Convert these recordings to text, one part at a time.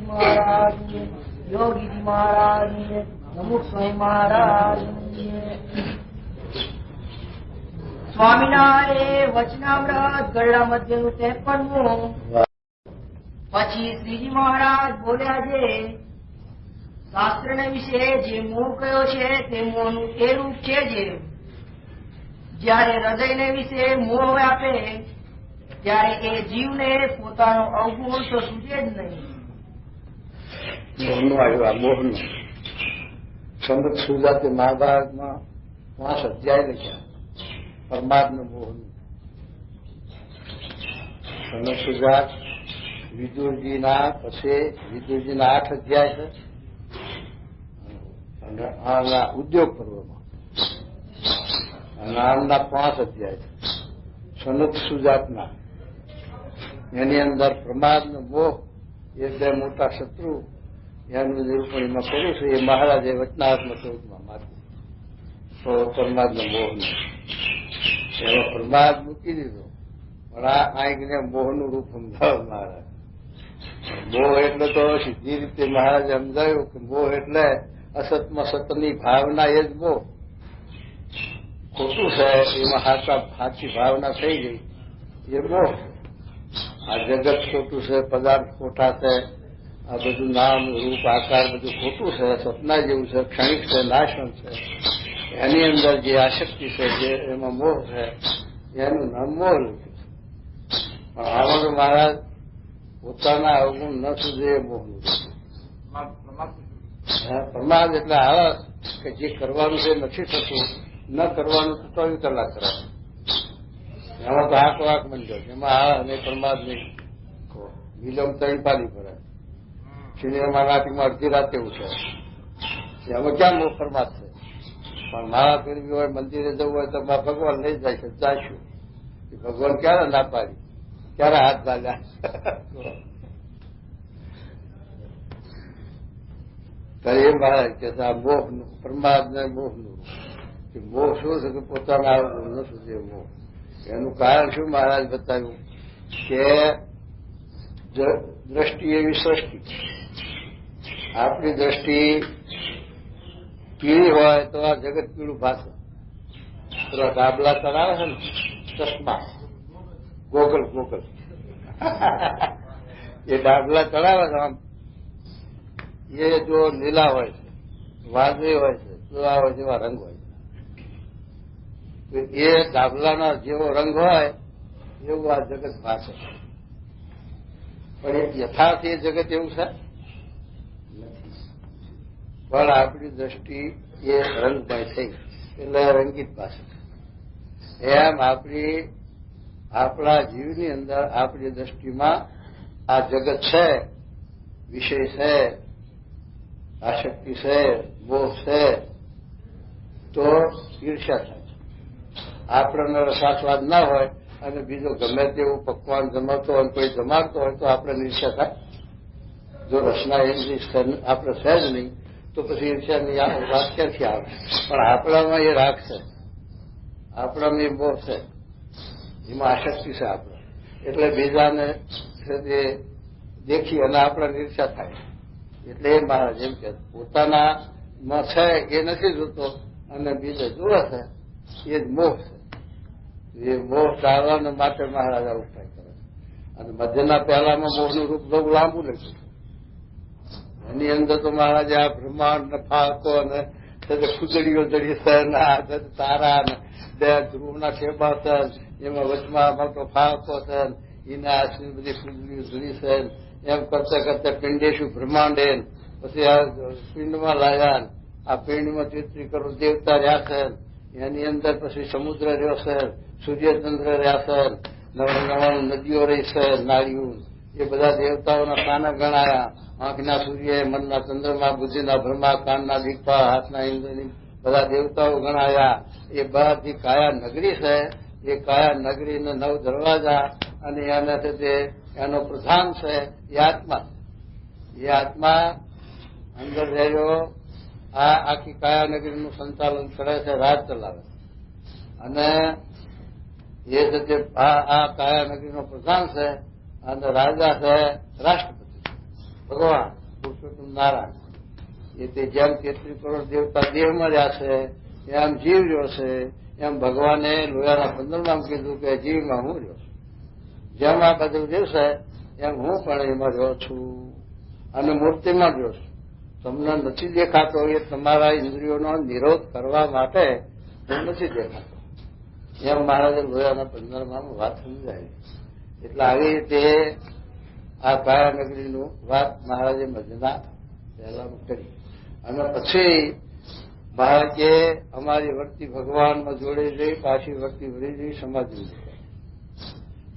महाराज, योगी जी महाराज, नमुक स्वामी महाराज। સ્વામીના એ વચનામૃત ગરડા મધ્યનું 53મું. પછી શ્રીજી મહારાજ બોલ્યા છે, શાસ્ત્રને વિશે જે મોહ કયો છે તે મોહનું એ રૂપ છે જે જયારે હૃદયને વિશે મોહ વ્યાપે ત્યારે એ જીવને પોતાનો અવગુણ તો સૂચે જ નહીં. મોહનું આવ્યું આ મોહનું સમૃદ્ધ સુજાતે મહાભારતમાં 5 અધ્યાય લખ્યા પરમાત્મા મોહનું. સમૃદ્ધ સુજાત વિદુરજીના પછી વિદુરજીના 8 અધ્યાય છે અને આના ઉદ્યોગ પર્વમાં નામના 5 અધ્યાય છે. સનત સુજાતના એની અંદર પ્રમાદનો મોહ એ 2 મોટા શત્રુ એનું નિરૂપણ એમાં કર્યું છે. એ મહારાજે વચનાત્મક સ્વરૂપમાં માર્યું તો પ્રમાદનો મોહનો એનો પ્રમાદ મૂકી દીધો. પણ આ આંખને મોહનું રૂપ સમજાવ્યું મહારાજ. મોહ એટલે તો સીધી રીતે મહારાજે સમજાવ્યું કે મોહ એટલે અસતમાં સતની ભાવના એ જ મોહ. ખોટું છે એમાં સાચી ભાવના થઈ ગઈ એ મોહ. આ જગત ખોટું છે, પદાર્થ ખોટા છે, આ બધું નામ રૂપ આકાર બધું ખોટું છે, સપના જેવું છે, ક્ષણિક છે, નાશવંત છે. એની અંદર જે આસક્તિ છે જે એમાં મોહ છે એનું નામ મોહ લખ્યું છે. પણ આમાં તો મહારાજ પોતાના અવગુણ ન સુધે એ મોહનું પ્રમાદ એટલે આળસ કે જે કરવાનું છે નથી થતું, ન કરવાનું તો 24 કલાક કરાવે. એમાં તો હાક વાક મંડ્યો એમાં આળસ નહીં પ્રમાદ નહીં. વિલંબ 3 પાલી પડે. સિનેમા નાટકમાં અડધી રાતે ઉઠે. એમાં ક્યાં મોહ પ્રમાદ છે? પણ મારા ફેરવી હોય મંદિરે જવું હોય તો ભગવાન લઈ જાય છે, જાશું. ભગવાન ક્યારે ના પાડી, ક્યારે હાથ ચાલ્યા. ત્યારે એ મહારાજ કે આ મોહનું પ્રમાદ ને મોહનું મોહ શું છે કે પોતાના ન સુધી મોહ. એનું કારણ શું મહારાજ બતાવ્યું કે દ્રષ્ટિ એવી સૃષ્ટિ. આપણી દ્રષ્ટિ પીળી હોય તો આ જગત પીળું ભાષે. પેલા ડાબલા ચડાવે છે ને ચશ્મા ગોગલ એ ડાબલા ચડાવે છે આમ એ જો લીલા હોય છે, વાદળી હોય છે, પીળા હોય જેવા રંગ હોય છે. એ ડાબલાનો જેવો રંગ હોય એવું આ જગત ભાષે. પણ યથાર્થ એ જગત એવું છે નથી. પણ આપણી દ્રષ્ટિ એ રંગમય થઈ એટલે રંગીત ભાષે. એમ આપણા જીવની અંદર આપણી દ્રષ્ટિમાં આ જગત છે, વિષય છે, આસક્તિ છે, મોહ છે, તો ઈર્ષ્યા થાય. આપણને રસાસ્વાદ ના હોય અને બીજો ગમે તેવું પકવાન જમાતો હોય કોઈ જમાડતો હોય તો આપણે ઈર્ષ્યા થાય. જો રસના એની આપણે છે જ નહીં તો પછી ઈર્ષ્યાની વાત ક્યાંથી આવે? પણ આપણામાં એ રાગ છે, આપણામાં એ મોહ છે, એમાં આસક્તિ છે આપણે. એટલે બીજાને દેખી અને આપણે ઈર્ષ્યા થાય. એટલે એ મહારાજ એમ કે પોતાનામાં છે એ નથી જોતો અને બીજે જુએ છે એ જ મોહ છે. એ મોહ ટાળવાના માટે મહારાજ આ ઉપાય કરે છે. અને મધ્યના પહેલામાં મોહનું રૂપ બહુ લાંબુ લખ્યું. એની અંદર તો મહારાજે આ બ્રહ્માંડ ને ફાળકો અને ખુદડીઓ જડી છે ને આ તારા ને 2 ધ્રુવના ઠેબા છે, એમાં વચમાં મોટો ફાળકો છે, એના આશરી બધી ખુદડીઓ જડી છે. એમ કરતા પિંડેશું બ્રહ્માંડે પછી આ પિંડમાં લાવ્યા. આ પિંડમાં 33 કરોડ દેવતા રહ્યા છે. એની અંદર પછી સમુદ્ર રહ્યો છે, સૂર્યચંદ્ર રહ્યા છે, નવા નદીઓ રહી છે, નાળીઓ. એ બધા દેવતાઓના કાના ગણાયા. આંખના સૂર્ય, મનના ચંદ્રમા, બુદ્ધિના બ્રહ્મા, કાનના દીપા, હાથના ઇન્દ્રની બધા દેવતાઓ ગણાયા. એ બધી કાયા નગરી છે. એ કાયા નગરીને 9 દરવાજા અને એના તે એનો પ્રધાન છે એ આત્મા. એ આત્મા અંદર રહ્યો આ આખી કાયા નગરીનું સંચાલન કરે છે, રાજ ચલાવે છે. અને એ છે આ કાયા નગરીનો પ્રધાન છે અને રાજા છે રાષ્ટ્રપતિ. ભગવાન પુરુષોત્તમ નારાયણ એ તે જેમ 33 કરોડ દેવતા દેહમાં રહ્યા છે એમ જીવ રહ્યો છે, એમ ભગવાને લોયાના 15માં કીધું કે જીવમાં હું રહ્યો છું. જેમ આ બધું દિવસે એમ હું પણ એમાં રહ્યો છું અને મૂર્તિમાં રહ્યો છું. તમને નથી દેખાતો એ તમારા ઇન્દ્રિયોનો નિરોધ કરવા માટે નથી દેખાતો. એમ મહારાજે લોયાના 15માં વાત સમજાવી. એટલે આવી રીતે આ ભાયાનગરીનું વાત મહારાજે મજના પહેલામાં કરી અને પછી મહારાજે અમારી વૃત્તિ ભગવાનમાં જોડી જઈ, પાછી વૃત્તિ વળી જઈ સમાધિ.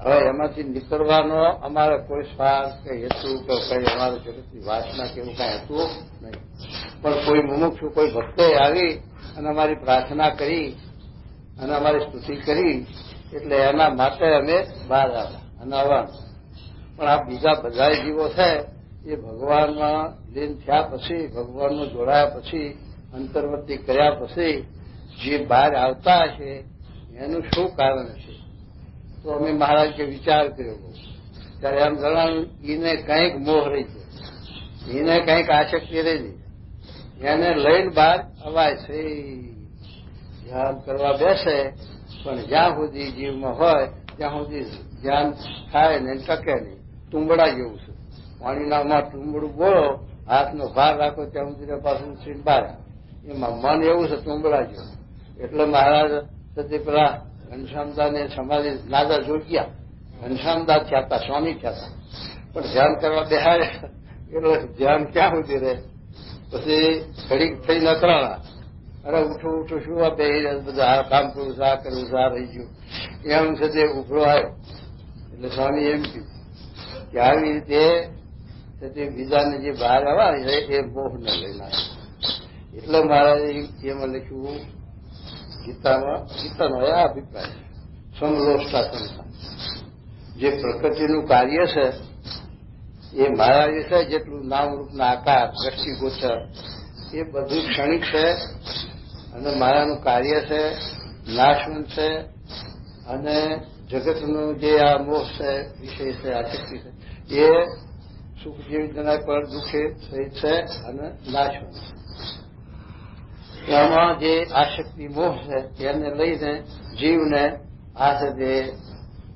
હવે એમાંથી નીકળવાનો અમારે કોઈ સ્વાર્થ કે હેતુ કે કઈ અમારે જગતની વાસના કે એવું કઈ હતું નહીં. પણ કોઈ મુમુક્ષુ કોઈ ભક્તે આવી અને અમારી પ્રાર્થના કરી અને અમારી સ્તુતિ કરી એટલે એના માટે અમે બહાર આવ્યા અને આવવાનું. પણ આ બીજા બધા જીવો છે એ ભગવાનમાં લીન થયા પછી, ભગવાનમાં જોડાયા પછી, અંતર્વર્તી કર્યા પછી જે બહાર આવતા હશે એનું શું કારણ છે? તો અમે મહારાજ કે વિચાર કર્યો ત્યારે એમ જણાવ્યું એને કંઈક મોહ રહી છે, એને કંઈક આસક્તિ રહી છે, એને લઈને બહાર અવાય છે. ધ્યાન કરવા બેસે પણ જ્યાં સુધી જીવમાં હોય ત્યાં સુધી ધ્યાન થાય ને ટકે નહીં. તુંબડા જેવું છે. પાણીનામાં તુંબડું બોલો, હાથનો ભાર રાખો ત્યાં સુધી પાછું ઉછીને બહાર. એમાં મન એવું છે તુંબડા જેવું. એટલે મહારાજ સતી પેલા ઘનશ્યામદાને સમાધિ નાદા જોગ્યા, ઘનશ્યામદા થયા હતા, સ્વામી થયા હતા. પણ ધ્યાન કરવા બેહાડે એટલે ધ્યાન ક્યાં સુધી રહે? પછી ઘડીક થઈ નકરાણા, અરે ઉઠું ઉઠું શું આ બે બધા આ કામ કરું છું, આ કરું છું, આ રહી ગયું. એમ છે તે ઉભરો આવ્યો. એટલે સ્વામી એમ કીધું કે આવી રીતે તે બીજાને જે બહાર આવ્યા છે એ મોહને લઈ નાખે. એટલે મહારાજે એમાં લખ્યું ગીતાનો આ અભિપ્રાય સમલોષ્ટા સંસ્થા. જે પ્રકૃતિનું કાર્ય છે એ મારા વિશે જેટલું નામરૂપના આકાર, દ્રષ્ટિગોચર એ બધું ક્ષણિક છે અને મારાનું કાર્ય છે, નાશવંત છે અને જગતનું જે આ મોહ છે, વિષય છે, આસક્તિ છે એ સુખ જેવી જણાય પર દુઃખે સહિત છે અને નાશવંત છે. એમાં જે આસક્તિ મોહ છે એને લઈને જીવને આ છે તે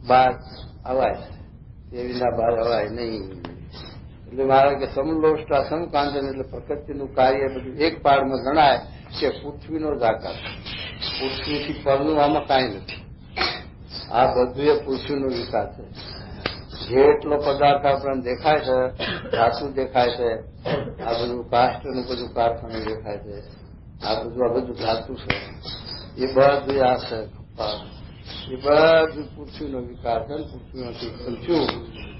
બહાર અવાય છે, એ વિના બહાર અવાય નહીં. એટલે મારા કે સમલોષ્ટા સમકાંચન એટલે પ્રકૃતિનું કાર્ય બધું એક પાડમાં ગણાય કે પૃથ્વીનો જ આકાર. પૃથ્વીથી પરનું આમાં કાંઈ નથી. આ બધું એ પૃથ્વીનો વિકાસ છે. જેટલો પદાર્થ આપણને દેખાય છે, ધાતુ દેખાય છે, આ બધું કાષ્ટનું બધું કારખાનું દેખાય છે, આ બધું ધાતુ છે, એ બધું આ છે એ બધું પૃથ્વીનો વિકાસ છે. પૃથ્વીમાંથી પંચ્યું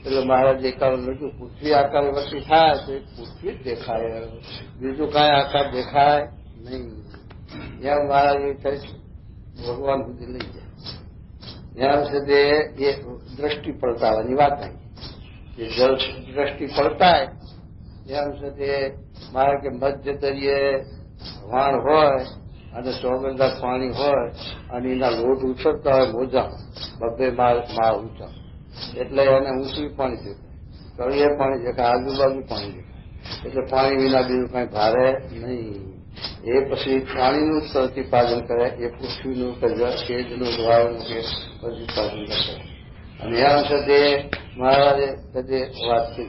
એટલે મહારાજ એકાવન લખ્યું પૃથ્વી આકાર વચ્ચે થાય તો પૃથ્વી જ દેખાય, બીજું કાંઈ આકાર દેખાય નહીં. એમ મહારાજ એ કહે છે ભગવાન સુધી લઈ જાય. એમ છે તે એ દ્રષ્ટિ પડતાવાની વાત આવી કે દ્રષ્ટિ પડતાય એમ છે તે મારે કે મધ્ય દરિયે વાણ હોય અને ચોગંદા પાણી હોય અને એના લોટ ઉછળતા હોય મોજા 2 માળ ઊંચા, એટલે એને ઊંચું પાણી દેખાય, તળિયે પાણી દેખાય, આજુબાજુ પાણી દેખાય. એટલે પાણી વિના બીજું કઈ ભારે નહીં. એ પછી પાણીનું પ્રતિપાદન કરે, એ પૃથ્વીનું કે ખેડનું વાવનું કે પ્રતિપાદન કરે. અને એમ છે તે મહારાજે કદે વાત કરી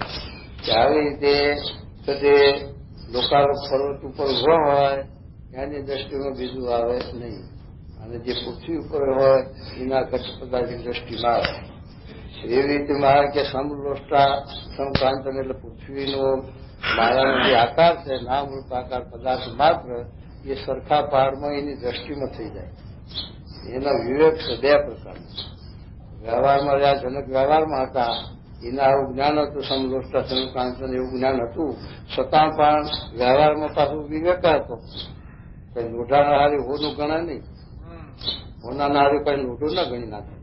કે આવી રીતે કદે લોકારો પર્વત ઉપર ઉભો હોય એની દ્રષ્ટિમાં બીજું આવે નહીં, અને જે પૃથ્વી ઉપર હોય એના ઘટ પદાર્થની દ્રષ્ટિમાં આવે. એવી રીતે મારે કે સમલોષ્ટા સમકાંચન એટલે પૃથ્વીનો માયાનો જે આકાર છે, નામરૂપ આકાર પદાર્થ માત્ર એ સરખા પહાડમાં એની દ્રષ્ટિમાં થઈ જાય. એના વિવેક છે 2 પ્રકારના. વ્યવહારમાં રહ્યા જનક વ્યવહારમાં હતા, એના આવું જ્ઞાન હતું, સમલોષ્ટા સમકાંચન એવું જ્ઞાન હતું, છતાં પણ વ્યવહારમાં પાછું વિવેક હતો. કઈ લોઢાના હારી હોનું ગણાય નહીં, હોનાના હારી કઈ લોઢું ના ગણી નાખે.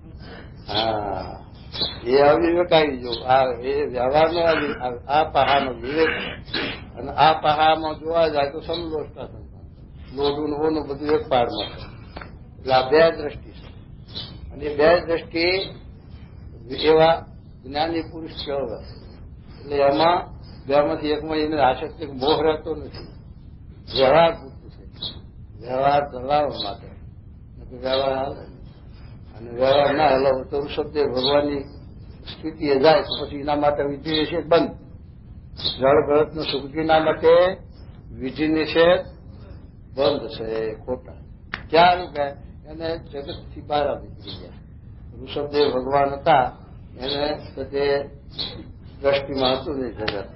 હા, એ અવિવેક આવી જવું. એ વ્યવહારનો આ પહાડનો વિવેક અને આ પહાડમાં જોવા જાય તો સમલોષ્ટા સંતાન લોઢું હોનું બધું એક પહાડમાં છે. એટલે આ 2 દ્રષ્ટિ છે અને એ 2 દ્રષ્ટિ એવા જ્ઞાની પુરુષ કેળવે. એટલે એમાં બેમાંથી એકમાં એને આસક્તિ મોહ રહેતો નથી. વ્યવહાર પૂરતું છે, વ્યવહાર ચલાવવા માટે. વ્યવહાર હાલે અને વ્યવહાર ના હલાવો તો ઋષભદેવ ભગવાનની સ્થિતિએ જાય તો પછી એના માટે વિધિ નિષેધ બંધ. જળ ભરતનું સુખજીના માટે વિધિ નિષેધ બંધ છે, ખોટા. ક્યાં કે એને જગતથી બહાર નીકળી ગયા. ઋષભદેવ ભગવાન હતા એને તે દ્રષ્ટિમાં હતું નહીં જગત,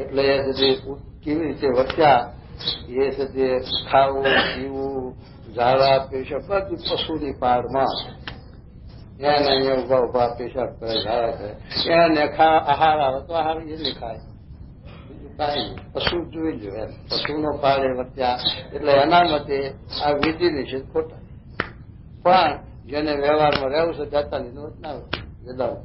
એટલે એ સુધી કેવી રીતે વર્ત્યા એ છે ખાવું પીવું ઝાડા પેશાબ બધું પશુની પારમાં. એને અહીંયા ઉભા ઉભા પેશાબ કરે, ઝાડા કરે. એને આહાર આવે તો આહાર એને ખાય, બીજું કાંઈ પશુ જોઈ લો એમ. પશુનો પાર એ વર્ત્યા એટલે એના મતે આ વિધિ નિષેધ ખોટા. પણ જેને વ્યવહારમાં રહેવું છે દાતાની નોંધ ના વેદાંત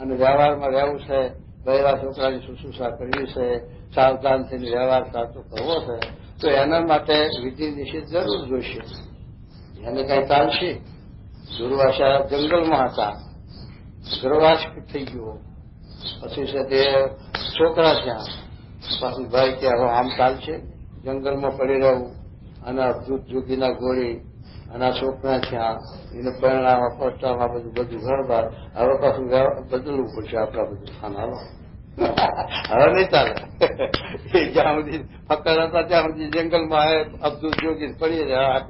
અને વ્યવહારમાં રહેવું છે, બહેરા છોકરાની શુશ્રૂષા કરવી છે, સાવધાન થઈને વ્યવહાર સાચો કરવો છે, તો એના માટે વિધિ નિષેધ જરૂર જોઈશે. એને કઈ ચાલશે? દુર્વાસા જંગલમાં હતા, ગર્વાસ થઈ ગયો, પછી છે તે છોકરા થયા, પાછું ભાઈ કે હવે આમ ચાલશે? જંગલમાં પડી રહેવું અને અબજૂત જોગીના ગોળી અને છોકરા થયા, એને પરિણામ પસ્તામાં બધું ઘર બહાર. હવે પાછું બદલવું પડશે આપણા બધું ખાના. હવે નહીં ચાલે. જ્યાં સુધી ફકર હતા ત્યાં સુધી જંગલમાં અબજૂત જોગી પડી રહ્યા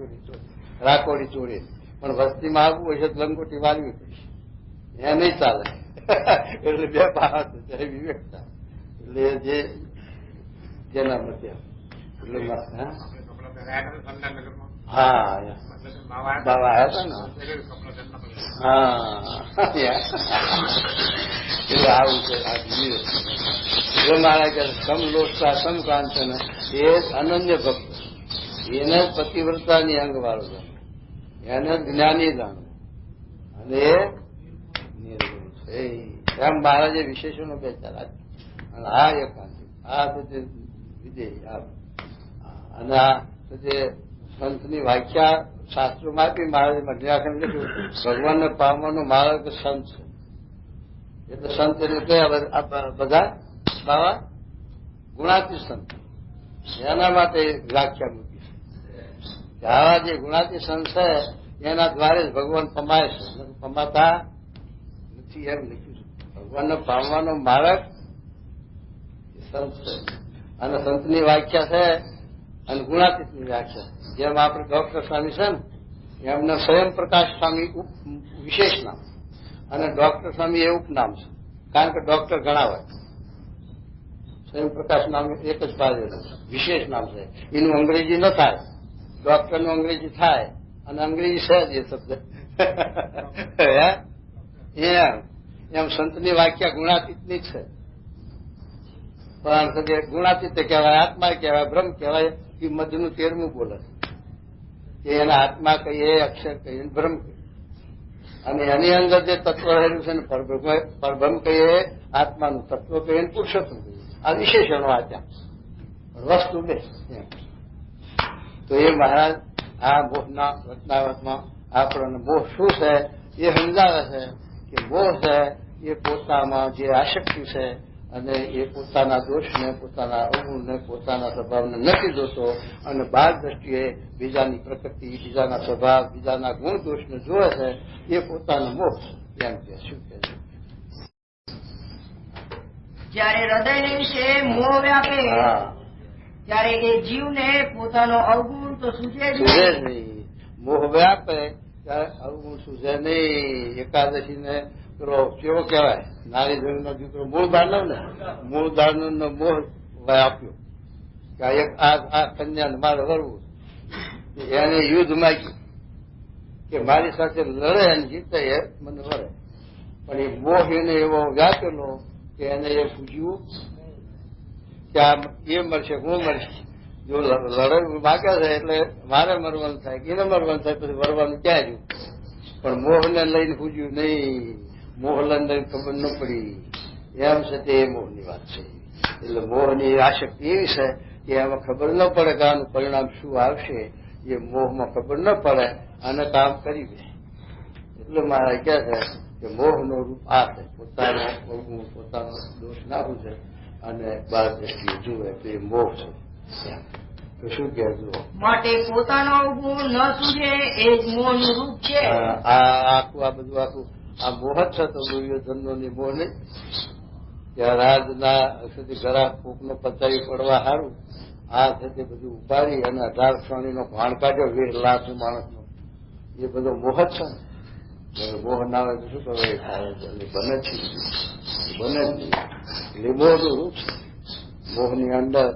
રાખોડી ચોરી. પણ વસ્તીમાં આવવું હોય છે તો લંગોટી વાળવી પડશે, એ નહીં ચાલે. એટલે બે બાબત છે, વિવેકતા. એટલે જે જેના મતે એટલે હા બાબા આવ્યા હતા ને. એટલે આવું છે. જો મારા કે સમલોચતા સમકાંચન એ અનન્ય ભક્ત, એને પતિવ્રતાની અંગ વાળો જાણે, એને જ્ઞાની જાણે અને એ નિર્ગુણ છે. એમ મહારાજે વિશેષણો બે ચાર અને આ એકાંતિ આ તો વિધેય અને આ જે સંતની વ્યાખ્યા શાસ્ત્રોમાં આપી મહારાજે મધ્યાખંડ લખ્યું ભગવાનને પામવાનો માર્ગ સંત છે. એટલે સંત એટલે કયા બધા બાવા ગુણાતી સંત, એના માટે વ્યાખ્યા મૂકી છે. આવા જે ગુણાતી સંત છે એના દ્વારે જ ભગવાન પમાય છે, પમાતા નથી એમ લખ્યું છે. ભગવાનને પામવાનો માર્ગ સંત છે અને સંતની વ્યાખ્યા છે અને ગુણાતીતની વ્યાખ્યા. જેમ આપણે ડોક્ટર સ્વામી છે ને એમને સ્વયં પ્રકાશ સ્વામી વિશેષ નામ અને ડોક્ટર સ્વામી એ ઉપનામ છે, કારણ કે ડોક્ટર ઘણા હોય. સ્વયં પ્રકાશ નામ એક જ પાડેલું વિશેષ નામ છે. એનું અંગ્રેજી ન થાય, ડોક્ટરનું અંગ્રેજી થાય અને અંગ્રેજી સહજ એ શબ્દ. એમ સંતની વાક્યા ગુણાતીતની છે. પણ ગુણાતીત કહેવાય, આત્મા કહેવાય, બ્રહ્મ કહેવાય. એ મધનું 13મું બોલે કે એના આત્મા કહીએ, અક્ષર કહીએ, બ્રહ્મ કહીએ. અને એની અંદર જે તત્વ રહેલું છે ને પરબ્રહ્મ કહીએ, આત્માનું તત્વ કહીએ, પુરુષોત્તમ કહીએ. આ વિશેષણો આ ત્યાં વસ્તુ બે. તો એ મહારાજ આ મોહના વચનાવતમાં આપણને મોહ શું છે એ સમજાવે છે કે મોહ છે એ પોતામાં જે આસક્તિ છે અને એ પોતાના દોષને, પોતાના અવગુણને, પોતાના સ્વભાવને નથી જોતો અને બાર દ્રષ્ટિએ બીજાની પ્રકૃતિ, બીજાના સ્વભાવ, બીજાના ગુણ દોષને જોવે છે. એ પોતાનો મોહ એમ કે શું કે છે. જ્યારે હૃદયને વિશે મોહ વ્યાપે ત્યારે એ જીવને પોતાનો અવગુણ તો સૂઝે જ નહીં. મોહ વ્યાપે ત્યારે અવગુણ સૂઝે નહીં. એકાદશી ને પેલો કેવો કહેવાય, નારી ધણીનો દીકરો મૂળ દાનવ ને, મૂળ દાનવ નો મોહ વ્યાપ્યો કે આ કન્યાને મારે વરવું. એને યુદ્ધ માંગ્યું કે મારી સાથે લડે અને જીતે એ મને વરે. પણ એ મોહ એને એવો વ્યાપેલો કે એને એ પૂછ્યું કે આ એ મરશે, હું મરશે. જો લડાઈ માગે છે એટલે મારે મરવાનું થાય કે એને મરવાનું થાય, પછી વરવાનું ક્યાં રહ્યું. પણ મોહને લઈને પૂછ્યું નહીં, મોહ લઈને ખબર ન પડી. એમ છે તે એ મોહની વાત છે. એટલે મોહની આસક્તિ એવી છે કે એમાં ખબર ન પડે કે આનું પરિણામ શું આવશે. એ મોહમાં ખબર ન પડે અને કામ કરી દે. એટલે મારા કહે છે કે મોહનું રૂપ આ છે, પોતાનો દોષ નાખવું છે અને બાર દ્રષ્ટિએ જુએ તો એ મોહ છે. તો શું કહે જુઓ, માટે પોતાનો ગુણ ન સૂજે એ જ મોહનું રૂપ છે. આખું આ બધું આખું આ મોહ જ છે. તો દુર્યોધનનો મોહ નહીં કે રાજના સુધી ઘરા ફૂંકનો પચાવી પડવા સારું આ છે તે બધું ઉપાડી અને 18 શ્રેણીનો ભાણ કાઢ્યો 20 લાખ માણસનો, એ બધો મોહ જ છે ને. મોહ ના હોય તો શું કરવા એ થાય બને જ બને જ નહીં. એટલે મોહનું રૂપ છે. મોહની અંદર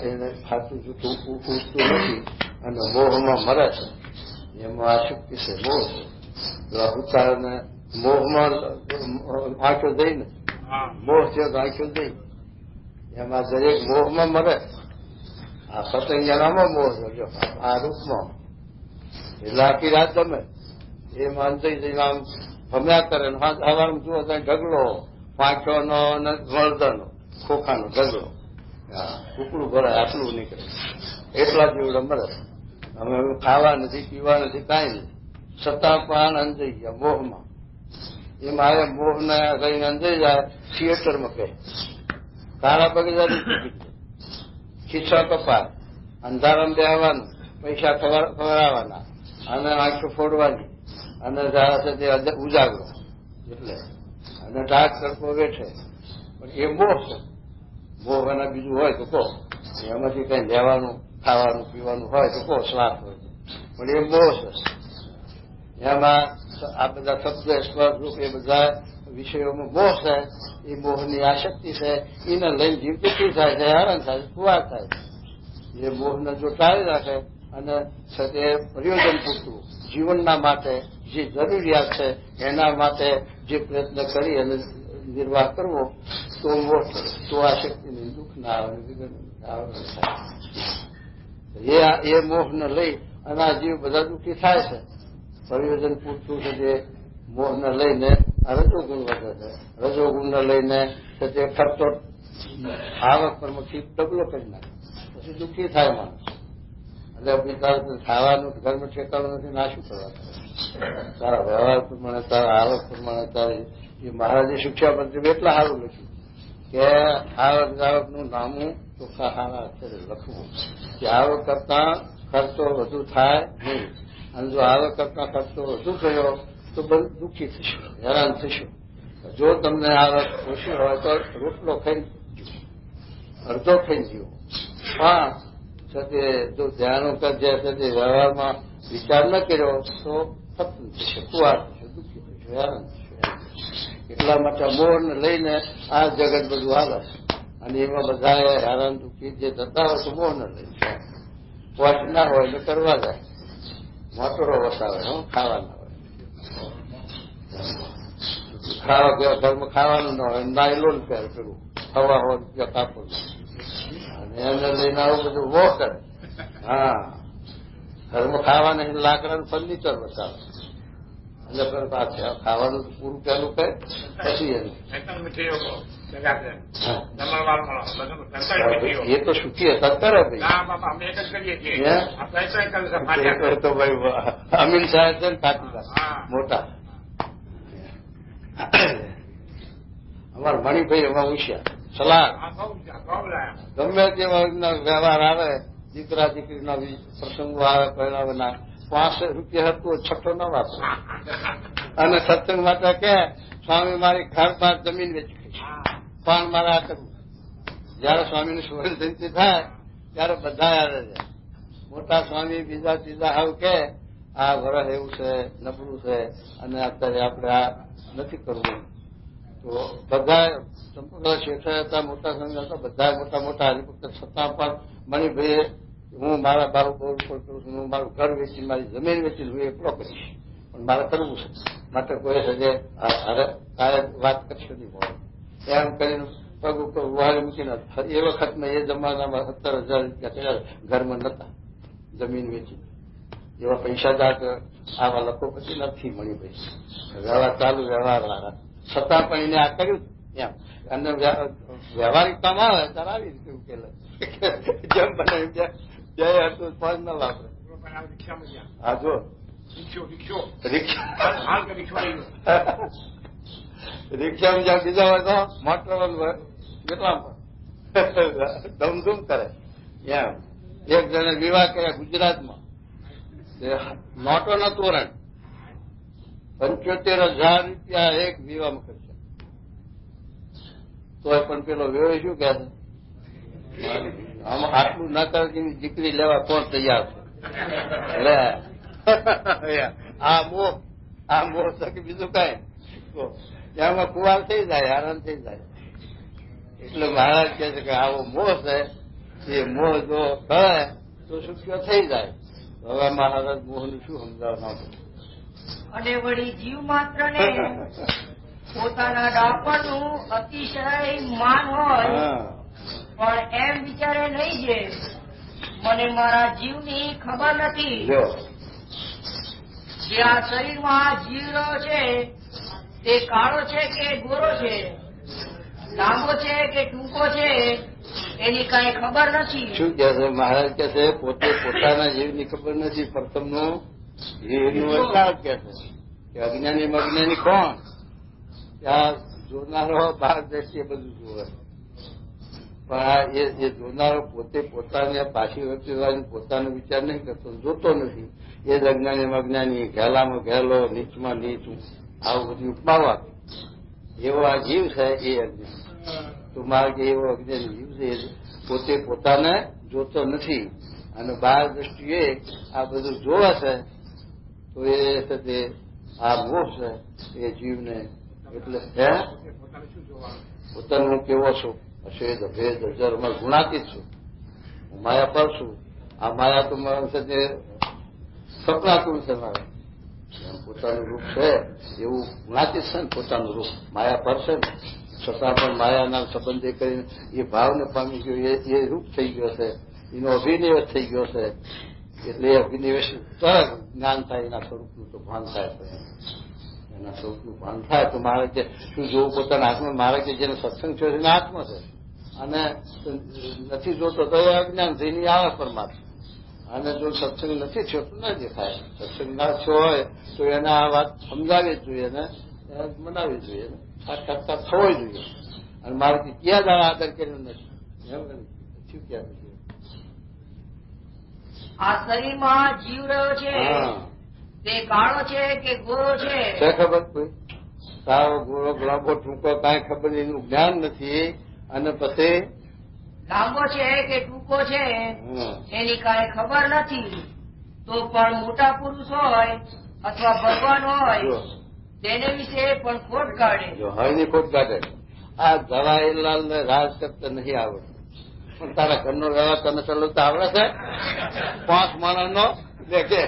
એને ખાતું જૂઠું ઉઠતું નથી અને મોહમાં મરે છે. એમાં આશક્તિ છે, મોહ છે. ઉતારને મોહમાં આંખો દઈ ને મોહ છે તો આંખો દઈ એમાં દરેક મોહમાં મરે. આ પતંગિયાનામાં મોહ છે આ રૂપમાં. એટલે આખી રાત ગમે એમાં અંતરી જઈને આમ ભમ્યા કરે ને હવારમાં જુઓ ત્યાં ઢગલો પાંચોનો અને મળદનો ખોખાનો ઢગલો કુકડું ભરાય આટલું નીકળે એટલા જેવડે મળે. અમે ખાવા નથી પીવા નથી કાંઈ નહીં છતાં પણ અંજાઈ ગયા મોહમાં. એમાં આવે મોહને કહીને અંજાઈ જાય થિયેટરમાં કહે કાળા બગીચાની ટિકિટ ખીચા કપાય અંધારામાં બેહવાનું પૈસા ખવડાવવાના અને આંખો ફોડવાની અને તે ઉજાગરો એટલે અને ઢાક તડકો બેઠે. પણ એ મોહ છે. મોહ એના બીજું હોય તો કહો એમાંથી કઈ લેવાનું ખાવાનું પીવાનું હોય તો કહો શ્વાસ હોય પણ એ મોહ છે. એમાં આ બધા શબ્દ સ્પર્શ રૂપ એ બધા વિષયોમાં મોહ છે. એ મોહની આશક્તિ છે. એને લઈને જીવ દુઃખી થાય છે, હેરાન થાય છે, ખુવાર થાય છે. એ મોહને જો ટાળી રાખે અને સાથે પ્રયોજન પૂરતું જીવનના માટે જે જરૂરિયાત છે એના માટે જે પ્રયત્ન કરી અને નિર્વાહ કરવો તો મોહ તો આ શક્તિને દુઃખ ના આવે વિઘ્ન થાય. એ મોહને લઈ અને આ જીવ બધા દુઃખી થાય છે. પ્રયોજન પૂરતું છે જે મોહને લઈને આ રજોગુણ વધે છે. રજોગુણને લઈને તે ખર્ચો આવક પરથી ડબલો કરી નાખે પછી દુઃખી થાય માણસ. એટલે તારે ખાવાનું ઘરમાં ઠેકાણું નથી ના શું કરવા તારા વ્યવહાર પ્રમાણે તારા આવક પ્રમાણે તારે એ મહારાજે શિક્ષા પત્રી એટલા સારું લખ્યું કે આવક જાવકનું નામું ચોખ્ખા સારા અક્ષરે લખવું કે આવક કરતા ખર્ચો વધુ થાય નહીં. અને જો આવક કરતા ખર્ચો વધુ થયો તો બધું દુઃખી થશો, હેરાન થશો. જો તમને આવક ઓછી હોય તો રોટલો ખાઈ અડધો ખાઈ જીવો. પણ સાથે જો ધ્યાનો કરજે સાથે વ્યવહારમાં વિચાર ન કર્યો તો ખતમ થશે, ખુવાર થશે, દુઃખી થશે, હેરાન થશે. એટલા માટે મોહને લઈને આ જગત બધું હાલે અને એમાં બધા હેરાન દુઃખી જે થતા હોય તો મોહને લઈને પોટ ના હોય તો કરવા જાય. મોટરો વસાવે ખાવાના હોય ખાવા ઘરમાં ખાવાનું ના હોય નાયલોન પહેર પેલું હવા હોય રૂપિયા કાપડ અને એને લઈને આવું બધું મોહ કરે. હા ઘરમાં ખાવાના લાકડાનું ફર્નિચર વસાવે એટલે ખાવાનું પૂરું પહેલું કહે પછી એનું એ તો સુખી હતા કરે ભાઈ તો ભાઈ અમીન સાહેબ છે ને કાપી મોટા અમારા મણિભાઈ એમાં હોશિયાર સલાહ ગમે તેવા વ્યવહાર આવે દીકરા દીકરીના પ્રસંગો આવે પહેલાના 65 રૂપિયા હતું છઠ્ઠો ન વાપરે અને સત્સંગ માટે કે સ્વામી મારી ઘર બાર જમીન વેચી પણ મારે આ કરવું. જયારે સ્વામીની સુવર્ણ જયંતિ થાય ત્યારે બધા આવે છે. મોટા સ્વામી બીજા ત્રીજા હાવ કે આ વરસ એવું છે નબળું છે અને અત્યારે આપણે આ નથી કરવું તો બધા સંપૂર્ણ શેઠ હતા મોટા સંઘ હતા બધા મોટા મોટા હરિભક્ત છતાં પણ મણિભાઈએ હું મારા બારું બહુ કરું છું હું મારું ઘર વેચી મારી જમીન વેચી હું એકલો કરીશ પણ મારે કરવું છે માટે કોઈ હજે કાયમ વાત કરશે નહીં મળે એમ કરીને પગ ઉપર ઉહારી મૂકીને એ વખતમાં એ જમાનામાં 17,000 રૂપિયા કર્યા ઘરમાં નતા જમીન વેચી એવા પૈસાદાર આવા લખોપતિ નથી મણિભાઈ વ્યવહાર ચાલુ વ્યવહાર વાળા છતાં પણ એને આ કર્યું એમ અને વ્યવહારિક કામ આવે ત્યારે આવી રીતે ઉકેલે જેમ બને જય હતું ફળ ન વાપરે. હા જો રિક્ષામાં જ્યાં બીજા હોય તો મોટર કેટલા ધમધૂમ કરે. એમ એક જણે વિવાહ કર્યા ગુજરાતમાં, નોટોના તોરણ 75,000 રૂપિયા એક વિવાહમાં ખર્ચા. તોય પણ પેલો વેવાય શું કહે છે, આમાં આટલું ના કરે કે દીકરી લેવા કોણ તૈયાર છે? આ મોહ કે બીજું કઈ એમાં કુવાર થઈ જાય, આરામ થઈ જાય. એટલે મહારાજ કહે છે કે આવો મોહ છે, એ મોહ જો કરે તો સુખ્યો થઈ જાય. હવે મહારાજ મોહનું શું સમજાવવાનું? અને વળી જીવ માત્ર ને પોતાના ડાપણનું અતિશય માન હોય, પણ એમ વિચારે નહીં જે મને મારા જીવની ખબર નથી. જે આ શરીરમાં જીવ રહ્યો છે તે કાળો છે કે ગોરો છે, લાંબો છે કે ટૂંકો છે, એની કઈ ખબર નથી. શું કે છે મહારાજ? કે છે પોતે પોતાના જીવની ખબર નથી. પ્રથમનું જીવનું વરસાદ કે છે કે અજ્ઞાની અજ્ઞાની કોણ? ત્યાં જોનારો બહાર દ્રષ્ટિએ બધું જોવે, પણ એ જોનારો પોતે પોતાને પાછી વચ્ચે પોતાનો વિચાર નહીં કરતો, જોતો નથી. એ જ અજ્ઞાની અજ્ઞાની, ઘેલામાં ઘેલો, નીચમાં નીચું, આવું બધું ઉપમાવા. એવો આ જીવ છે એ અજ્ઞાની. તો મારે કે એવો અજ્ઞાની જીવ છે પોતે પોતાને જોતો નથી અને બહાર દ્રષ્ટિએ આ બધું જોવે છે. તો એ છે તે આ મોહ છે એ જીવને. એટલે પોતાનું હું કેવો છું, અશેદ અભેદ અજર, અમારે ગુણાતીત છું, હું માયા પર છું. આ માયા તો મારા સાથે સપનાતું છે. મારે પોતાનું રૂપ છે એવું ગુણાતીત છે ને, પોતાનું રૂપ માયા પર છે ને, છતાં પણ માયાના સંબંધે કરીને એ ભાવને પામી ગયો, એ રૂપ થઈ ગયો છે, એનો અભિનિવેશ થઈ ગયો છે. એટલે એ અભિનિવેશ જ્ઞાન થાય, એના સ્વરૂપનું તો ભાન થાય. એના સ્વરૂપનું ભાન થાય તો મારે કે શું જોવું પોતાના હાથમાં? મારે કે જેનો સત્સંગ છે એના હાથમાં છે, અને નથી જોતો તો એ અજ્ઞાન થઈને આવે પરમાત્મા. અને જો સત્સંગ નથી થયો તો ન દેખાય. સત્સંગ ના થયો હોય તો એને આ વાત સમજાવવી જ જોઈએ ને મનાવવી જોઈએ, સાક્ષાત્કાર થવો જોઈએ. અને મારે ક્યાં દાડા આદર કર્યો નથી એમ શું ક્યાં નથી. આ શરીરમાં જીવ રહ્યો છે તે કાળો છે કે ગોરો છે? ખબર કોઈ સારો ગોરો લાંબો ટૂંકો કાંઈ ખબર એનું જ્ઞાન નથી. અને પછી લાંબો છે કે ટૂંકો છે એની કાંઈ ખબર નથી. તો પણ મોટા પુરુષ હોય અથવા ભગવાન હોય તેને વિશે પણ ખોટ કાઢે. જો હળની ખોટ કાઢે. આ જવાહરલાલ ને રાજ કરતા નહીં આવડતું, પણ તારા ઘરનો વ્યવહાર તને ચલાવતા આવડે છે? 5 માણસનો દેખે,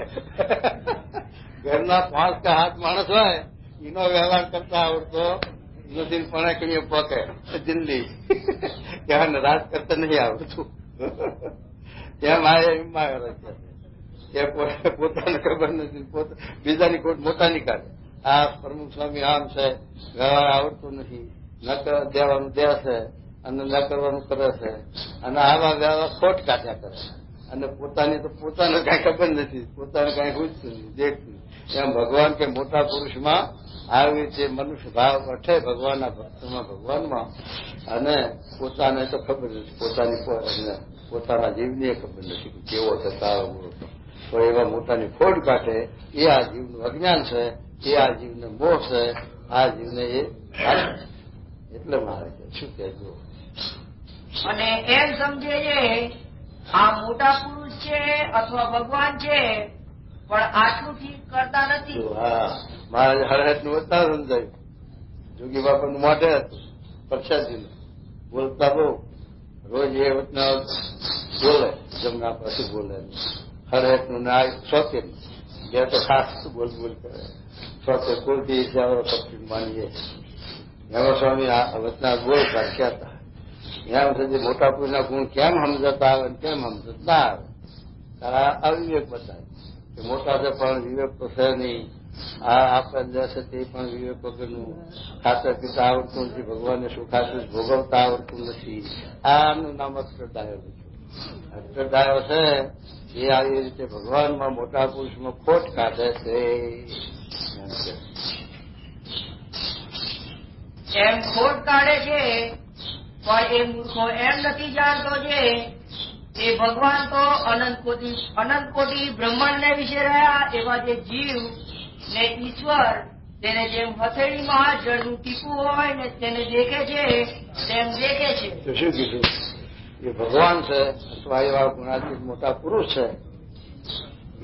ઘરના 5 કે 7 માણસ હોય એનો વ્યવહાર કરતા આવડતો નથી. પણ કઈ પકે દિલ્હી ત્યાં રાજ કરતા નહીં આવડતું. ત્યાં માયા કે પોતાને ખબર નથી, બીજાની ખોટ મોટાની કાઢે. આ પ્રમુખ સ્વામી આમ છે, વ્યવહાર આવડતું નથી, ન દેવાનું દે છે અને ન કરવાનું કરે છે, અને આવા વ્યવહાર ખોટ કાઢ્યા કરે. અને પોતાની તો પોતાને કઈ ખબર નથી, પોતાને કઈ પૂછતું નથી, દેખતું. એમ ભગવાન કે મોટા પુરુષમાં આવી રીતે મનુષ્ય ભાવ અઠે ભગવાનના ભક્તમાં ભગવાનમાં, અને પોતાને તો ખબર નથી, પોતાના જીવની ખબર નથી કે કેવો છે તારો ગુરુ. તો એવા મોટાની ખોટ કાઢે એ આ જીવનું અજ્ઞાન છે, એ આ જીવને મોહ છે, આ જીવને એ એટલે મારે શું કહેજો. અને એમ સમજે છે આ મોટા પુરુષ છે અથવા ભગવાન છે, પણ આટલું ઠીક કરતા નથી. હા, મારે હરહટનું વધતા સમજાયું. જોગી બાપાનું મોઢે હતું પ્રસાદજીનું, બોલતા બહુ રોજ એ વતના બોલે, જમના પછી બોલે. હરહટનું ના શોખીન, બે તો ખાસ બોલ કરે. શોખે કુલથી શક્તિ માનીએ. એમાં સ્વામી વતના બોલ રાખ્યા હતા. એમ સુધી મોટા પુરુષના ગુણ કેમ સમજતા આવે કેમ સમજતા આવે, તારા અવિવેક બતાવે કે મોટા છે પણ વિવેક તો છે નહીં. આ આપણા દેશ તે પણ વિવેક વગરનું, ખાતર પીતા આવડતું નથી, ભગવાનને શું ખાતું ભોગવતા આવડતું નથી. આનું નામ અક્ષરદાયો છે. અક્ષરદાયો છે એ આવી રીતે ભગવાનમાં મોટા પુરુષમાં ખોટ કાઢે છે. એમ ખોટ કાઢે છે પણ એ મૂર્ખો એમ નથી જાણતો જે એ ભગવાન તો અનંત કોટી બ્રહ્માંડ ને વિશે રહ્યા એવા જે જીવ ને ઈશ્વર તેને જેમ હથેળીમાં જળનું ટીપું હોય ને તેને દેખે છે તેમ દેખે છે. તો શું કીધું? એ ભગવાન છે અથવા એવા ગુણાતીત મોટા પુરુષ છે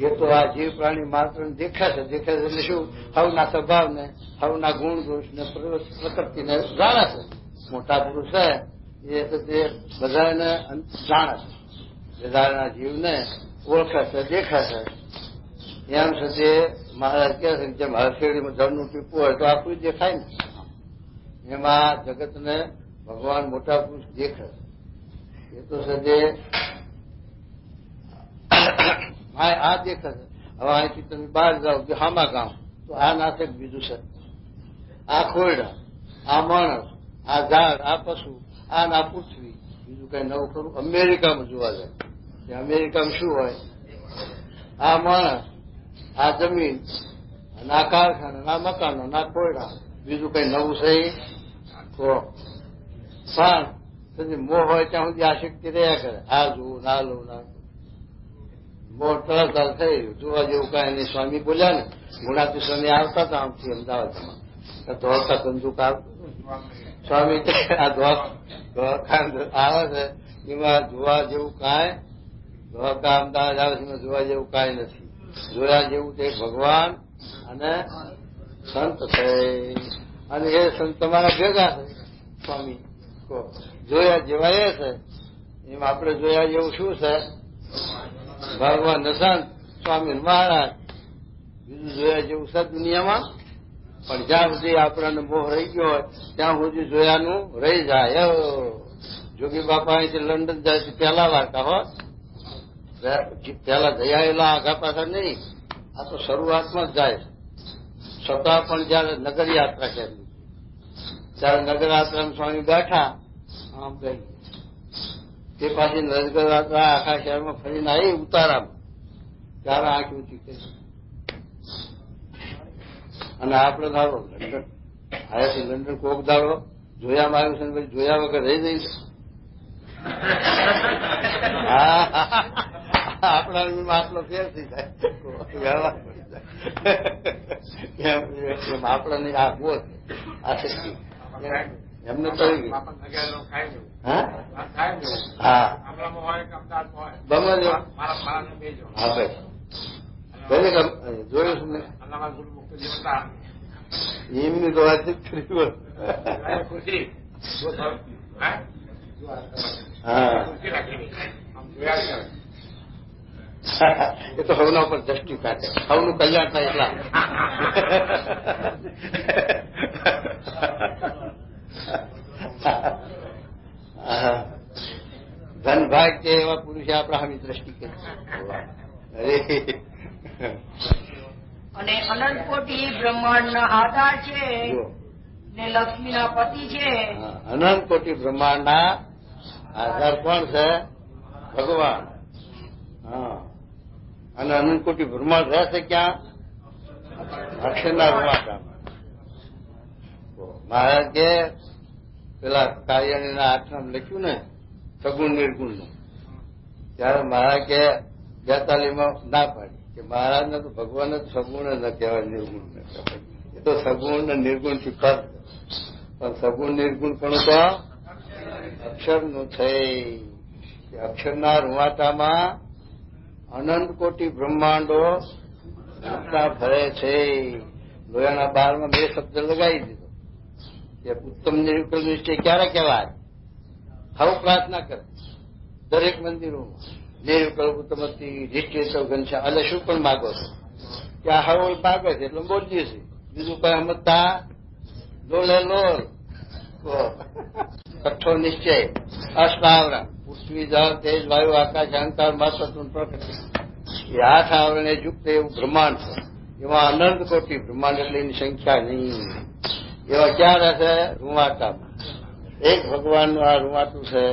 એ તો આ જીવ પ્રાણી માત્ર દેખે છે એટલે શું? હવના સ્વભાવને, હવના ગુણ દોષ ને પ્રકૃતિને જાણે છે. મોટા પુરુષ છે એ તો તે બધાને જાણે છે, બધાના જીવને ઓળખે છે, દેખે છે. એમ છે તે મહારાજ કહે છે જેમ હરશેડીમાં જળનું ટીપું હોય તો આખું દેખાય ને, એમાં જગતને ભગવાન મોટા પુરુષ દેખે. એ તો છે તે આ દેખે છે. હવે અહીંથી તમે બહાર જાઓ કે હામા ગામ તો આ નાથક બીજું છે, આ ખોરડા, આ માણસ, આ ઝાડ, આ પશુ, આ ના પૃથ્વી, બીજું કઈ નવું ખરું? અમેરિકામાં જોવા જાય, અમેરિકામાં શું હોય? આ માણસ, આ જમીન, ના કારખાના, ના મકાનો, ના ખોરડા, બીજું કઈ નવું છે? પણ મોહ હોય ત્યાં સુધી આ શક્તિ રહ્યા કરે. આ જોવું, ના લઉં, ના મોહ તરત થઈ ગયું. જોવા જેવું કાંઈ નહીં. સ્વામી બોલ્યા ને, ગુણાતી સ્વામી આવતા હતા આમથી અમદાવાદમાં, ધોળકા બંદૂક આવતું સ્વામી આ ધોળકા આવે છે એમાં જોવા જેવું કાંઈ, ધોળકા અમદાવાદ આવે છે એમાં જોવા જેવું કાંઈ નથી. જોયા જેવું તે ભગવાન અને સંત છે, અને એ સંત તમારા ભેગા છે. સ્વામી જોયા જેવા એ છે, એમ આપણે જોયા જેવું શું છે? ભગવાન સંત, સ્વામી મહારાજ. બીજું જોયા જેવું છે દુનિયામાં? પણ જ્યાં સુધી આપણને મોહ રહી ગયો હોય ત્યાં સુધી જોયાનું રહી જાય. જોગી બાપા અહીંથી લંડન જાય છે પહેલા વાર્તા હો, પેલા જયાયેલા આગા પાછા નહીં. આ તો શરૂઆતમાં જ જાય છે. છતાં પણ જયારે નગર યાત્રા કરી ત્યારે નગર યાત્રામાં સ્વામી બેઠા આમ ગઈ, તે પાછી નગર યાત્રા આખા શહેરમાં ફરીને આવી ઉતારામાં, ત્યારે આંખ ઊંચી કરી. અને આપણે ધારો લંડન આયાથી લંડન કોક દાડો જોયામાં આવ્યું છે ને પછી જોયા વગર રહી જઈ આપણા આટલો ફેર થઈ જાય, એમ આપણને આ બોધ આ શક્તિ એમને કરી ગઈ. હા ગમે હા ભાઈ જોયું છું ને એમની તો વાત કરી. એ તો હવના ઉપર દ્રષ્ટિ કાઢે, હવનું કલ્યાણ થાય એટલા. ધન ભાગ કે એવા પુરુષે આપણા હામી દ્રષ્ટિ કરી. અને અનંત કોટી બ્રહ્માંડ ના આધાર છે ને લક્ષ્મી ના પતિ છે. અનંત કોટી બ્રહ્માંડ ના આધાર કોણ છે? ભગવાન. હા, અને અનંત કોટી બ્રહ્માંડ રહેશે ક્યાં? અક્ષરના રૂવાટામાં. મહારાજ કે પેલા કાર્યાણીના આઠમાં લખ્યું ને સગુણ નિર્ગુણ નું, ત્યારે મહારાજ કે 42માં ના પાડી કે મહારાજને તો ભગવાન જ સગુણ ન કહેવાય, નિર્ગુણ ન કહેવાય. એ તો સગુણ ને નિર્ગુણ થી ફરક. પણ સગુણ નિર્ગુણ પણ તો અક્ષરનું છે. અક્ષરના રૂવાટામાં અનંત કોટી બ્રહ્માંડો ફરે છે. લોયાના 12માં 2 શબ્દ લગાવી દીધો કે ઉત્તમ નિર્વિકલ્પ નિશ્ચય ક્યારે કહેવાય? હવે પ્રાર્થના કરે દરેક મંદિરોમાં, નિર્વિકલ્પ ઉત્તમથી નિશ્ચય ઘનશ્યામ. એટલે શું પણ માગો છો કે આ હવળ માગે છે એટલે બોલીએ છીએ, બીજું કઈ સમજતા લોલે લોલ. કઠોર નિશ્ચય અષ્ટાવરણ પૃથ્વી જળ તેજ વાયુ આકાશ અહંકાર મહત્વ પ્રકૃતિ, એ 8 આવરણે યુક્ત એવું બ્રહ્માંડ છે. એમાં અનંત કોટી બ્રહ્માંડ એટલે એની સંખ્યા નહીં. એવા ક્યાં રહેશે? રૂવાટામાં. એક ભગવાનનું આ રૂવાટું છે,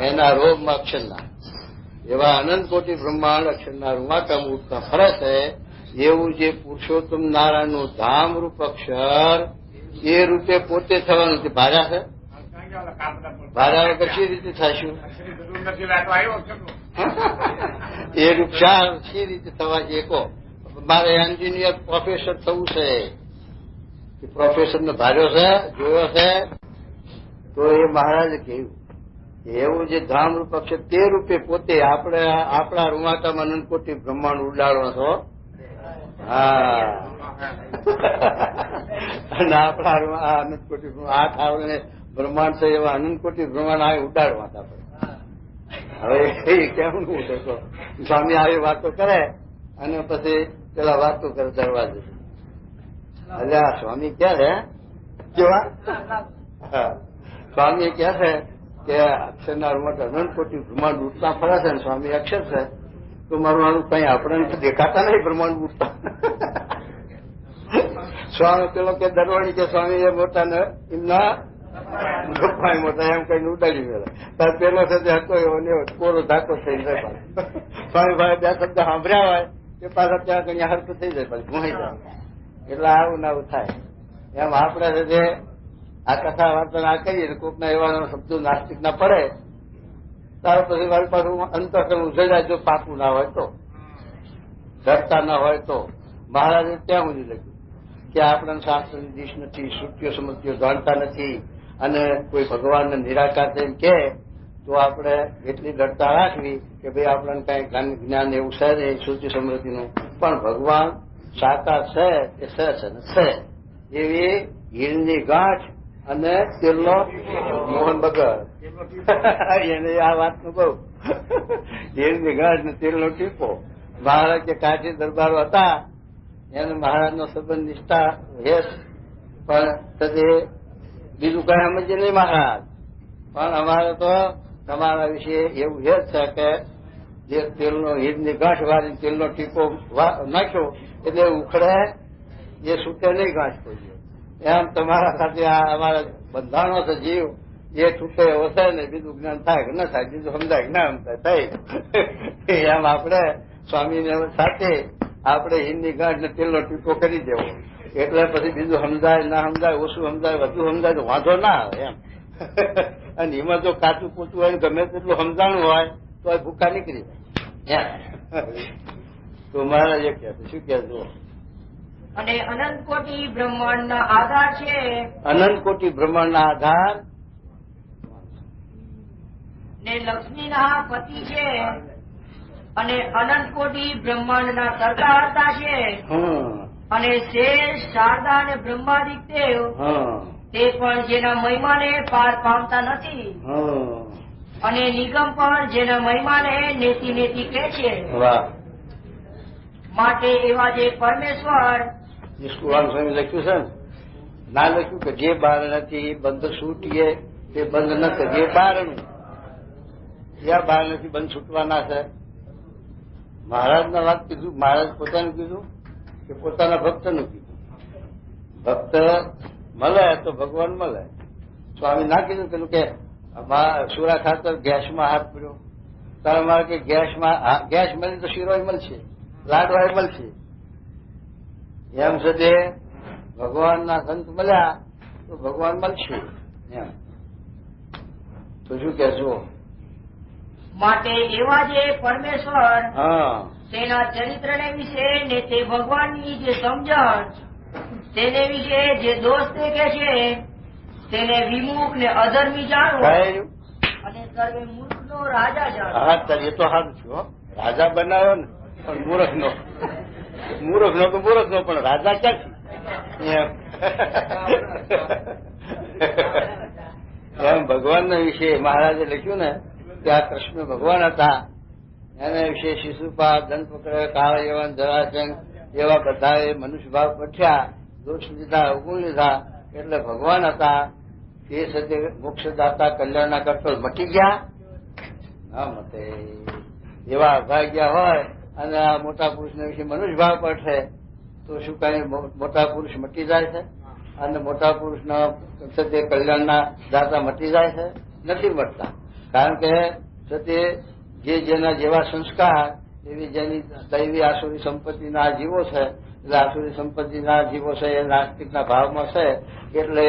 એના રોગમાં અક્ષરના. એવા અનંત કોટી બ્રહ્માંડ અક્ષરના રૂવાટામાં ઉઠતા ફરે છે. એવું જે પુરુષોત્તમ નારાયણનું ધામ રૂપ અક્ષર એ રૂપે પોતે થવાનું છે. ભાર્યા છે ભાડા વગર કઈ રીતે થશું? એ રૂપસાર કઈ રીતે થવા છે? કહો. મારે એન્જિનિયર પ્રોફેસર થવું છે. પ્રોફેસર ને ધાર્યો છે, જોયો છે, તો એ મહારાજે કહ્યું એવું જે ધામ રૂપક છે તે રૂપે પોતે આપણે આપણા રૂમાતામાં અનંતકોટી બ્રહ્માંડ ઉડાડો છો. હા, અને આપણા અનંતકોટી આઠ આવડે બ્રહ્માંડ છે એવા અનંતકોટી બ્રહ્માંડ આ ઉડાડવા આપણે. હવે એ કેમનું થતો? સ્વામી આવી વાતો કરે અને પછી પેલા વાતો કરે દરવાજે. એટલે આ સ્વામી ક્યાં છે? કેવા સ્વામી ક્યાં છે કે અક્ષરના રૂમમાં અનંતકોટી બ્રહ્માંડ ઉઠતા ફરે છે ને સ્વામી અક્ષર છે, તો મારું આનું કઈ આપણે દેખાતા નહીં બ્રહ્માંડ ઉઠતા. સ્વામી પેલો કે દરવાણી કે સ્વામી એ મોટા ને એમના ગપ્પા મોટા એમ કઈ ઉડાડી ગયેલા. તાર પેલો સાથે હતો એવો ને કોરો ધાકો થઈ જાય. સ્વામી ભાઈ બે શબ્દ સાંભળ્યા હોય કે પાછા ત્યાં કઈ હરકત થઈ જાય, પછી ભૂઈ જાય. એટલે આવું ને આવું થાય. એમ આપણે જે આ કથા વાર્તા આ કરીએ કોકના એવા શબ્દો નાસ્તિક ના પડે તાર પછી મારી પાછું અંતઃકરણ ઉજળાય. જો પાકું ના હોય તો, ડરતા ના હોય તો. મહારાજે ત્યાં સુધી લખ્યું કે આપણને શાસ્ત્રની દિશ નથી, શ્રુતિઓ સમૃદ્ધિઓ જાણતા નથી, અને કોઈ ભગવાનને નિરાકાર તેમ કે તો આપણે એટલી ડરતા રાખવી કે ભાઈ આપણને કઈ જ્ઞાન એવું છે નહીં શ્રુતિ સમૃદ્ધિનું. પણ ભગવાન સાકાર છે એ છે ને છે એવી હીરની ગાંઠ અને તેલનો મોહન બગર એને આ વાતનું બહુ હીરની ગાંઠ ને તેલનો ટીપો. મહારાજ કે કાશી દરબારો હતા એને મહારાજનો સંબંધ નિષ્ઠા હેસ, પણ બીજું કઈ સમજે નહીં મહારાજ. પણ અમારે તો તમારા વિશે એવું હેત છે કે જે તેલનો હીરની ગાંઠ વાળી તેલનો ટીપો નાખ્યો એટલે ઉખડે એ છૂટે નહીં ગાંઠ કોઈ. એમ તમારા સાથે આ અમારા બંધાણો છે જીવ એ છૂટે ઓછે ને બીજું જ્ઞાન થાય કે ન થાય, બીજું સમજાય કે ના સમજાય થાય. એમ આપણે સ્વામીને સાથે આપણે હિન્દી ગાંઠ ને તેલનો ટીપો કરી દેવો એટલે પછી બીજું સમજાય ના સમજાય, ઓછું સમજાય, વધુ સમજાય તો વાંધો ના આવે એમ. અને એમાં જો કાચું પૂચું હોય ગમે તેટલું સમજાણું હોય તો ભૂખા નીકળી જાય. તો મહારાજ એ કહે શું કે જુઓ, અને અનંત કોટી બ્રહ્માંડ ના આધાર છે. અનંત કોટી બ્રહ્માંડ ના આધાર ને લક્ષ્મી ના પતિ છે. અને અનંત કોટી બ્રહ્માંડ ના સરદારતા છે. અને શેષ શારદા અને બ્રહ્માદિક દેવ તે પણ જેના મહિમાને પાર પામતા નથી. અને નિગમ પણ જેના મહિમાને નેતિ નેતિ કહે છે. માટે એવા જે પરમેશ્વર લખ્યું છે ને, ના લખ્યું કે જે બાર નથી બંધ છૂટીએ તે બંધ નથી. જે બારનું જ્યાં બાર નથી બંધ છૂટવાના છે. મહારાજના વાત કીધું, મહારાજ પોતાનું કીધું કે પોતાના ભક્તનું કીધું. ભક્ત મળે તો ભગવાન મળે. સ્વામી ના કીધું પેલું કે સુરા ખાતર ગેસમાં હાથ પડ્યો તારે મારે કે ગેસમાં ગેસ મળી તો શીરોય મળશે, લાડવાય મળશે. એમ છે તે ભગવાનના સંત મળ્યા તો ભગવાન મળશે એમ. તો શું કહેશો? માટે એવા જે પરમેશ્વર તેના ચરિત્રને વિશે ને તે ભગવાનની જે સમજણ તેને વિશે જે દોષ દેખે છે તેને વિમુખ ને અધર્મી જાણવું અને સર્વે મૂર્ખ નો રાજા જાણવું. હા, એ તો સારું છું. રાજા બનાવ્યો ને પણ મૂર્ખ નો તો મૂર્ખ નો પણ રાજા ક્યાંથી એમ ભગવાનના વિશે મહારાજે લખ્યું ને કે આ કૃષ્ણ ભગવાન હતા એના વિશે શિશુપાલ, દંતવક્ર, કાળયવન, જરાસંઘ એવા બધા મનુષ્ય ભાવ પઠ્યા, દોષ લીધા, અવગુણ લીધા એટલે ભગવાન હતા. તે સાથે મોક્ષદાતા કલ્યાણના કરતો મટી ગયા ના મતે. એવા અભાગ્યા હોય અને આ મોટા પુરુષના વિશે મનુષ્ય ભાવ પઠે તો શું કઈ મોટા પુરુષ મટી જાય છે? અને મોટા પુરુષના તે કલ્યાણના દાતા મટી જાય છે? નથી મટતા. કારણ કે જે જેના જેવા સંસ્કાર એવી જેની દૈવી આસુરી સંપત્તિના જીવો છે એટલે આસુરી સંપત્તિના જીવો છે એ નાસ્તિકના ભાવમાં છે એટલે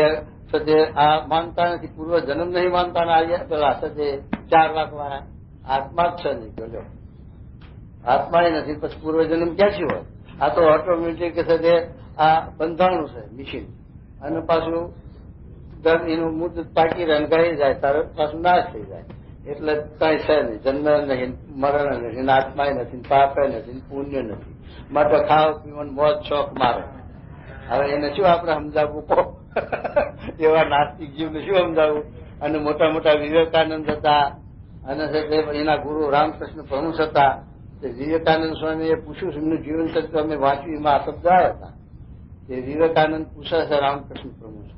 સજે આ માનતા નથી, પૂર્વ જન્મ નહીં માનતા ને આજે પેલા સજે 4 વાક વાળા આત્મા જ છે નહીં બોલો, આત્મા એ નથી, પછી પૂર્વ જન્મ ક્યાંથી હોય? આ તો ઓટોમેટિક સજે આ બંધાણું છે મશીન, અને પાછું એનું મુદત પાકી રહે ગઈ જાય તારે પાછું નાશ થઈ જાય. એટલે કઈ છે નહીં, જન્મ નહીં, મરણ નથી, આત્મા નથી, પાપે નથી, પુણ્ય નથી. માટે ખાવ પીવાનું મોજ શોખ મારે. હવે એને શું આપણે સમજાવવું કહો? એવા નાસ્તિક જીવને શું સમજાવવું? અને મોટા મોટા વિવેકાનંદ હતા, અને એના ગુરુ રામકૃષ્ણ પરમહંસ હતા. વિવેકાનંદ સ્વામીએ પૂછ્યું, એમનું જીવન ચરિત્ર અમે વાંચ્યું, એમાં આ શબ્દ આવ્યા હતા. એ વિવેકાનંદ પૂછે છે રામકૃષ્ણ પરમહંસ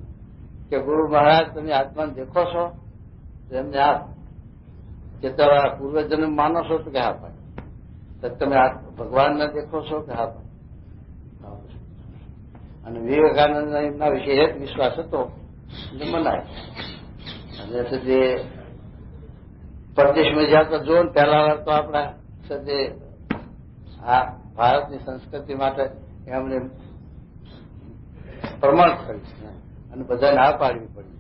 કે ગુરુ મહારાજ તમે આત્માને દેખો છો? એમને આ કે તમારા પૂર્વજન્મ માનો છો? તો કે હા ભાઈ. તમે ભગવાનને દેખો છો? કે હા ભાઈ. અને વિવેકાનંદ એમના વિશે એક વિશ્વાસ હતો એટલે મનાય. અને જે પરદેશમાં જ્યાં તો જો ને પહેલા વાર તો આપણા સજે આ ભારતની સંસ્કૃતિ માટે એમણે પ્રમાણ કરી અને બધાને આ પાડવી પડી.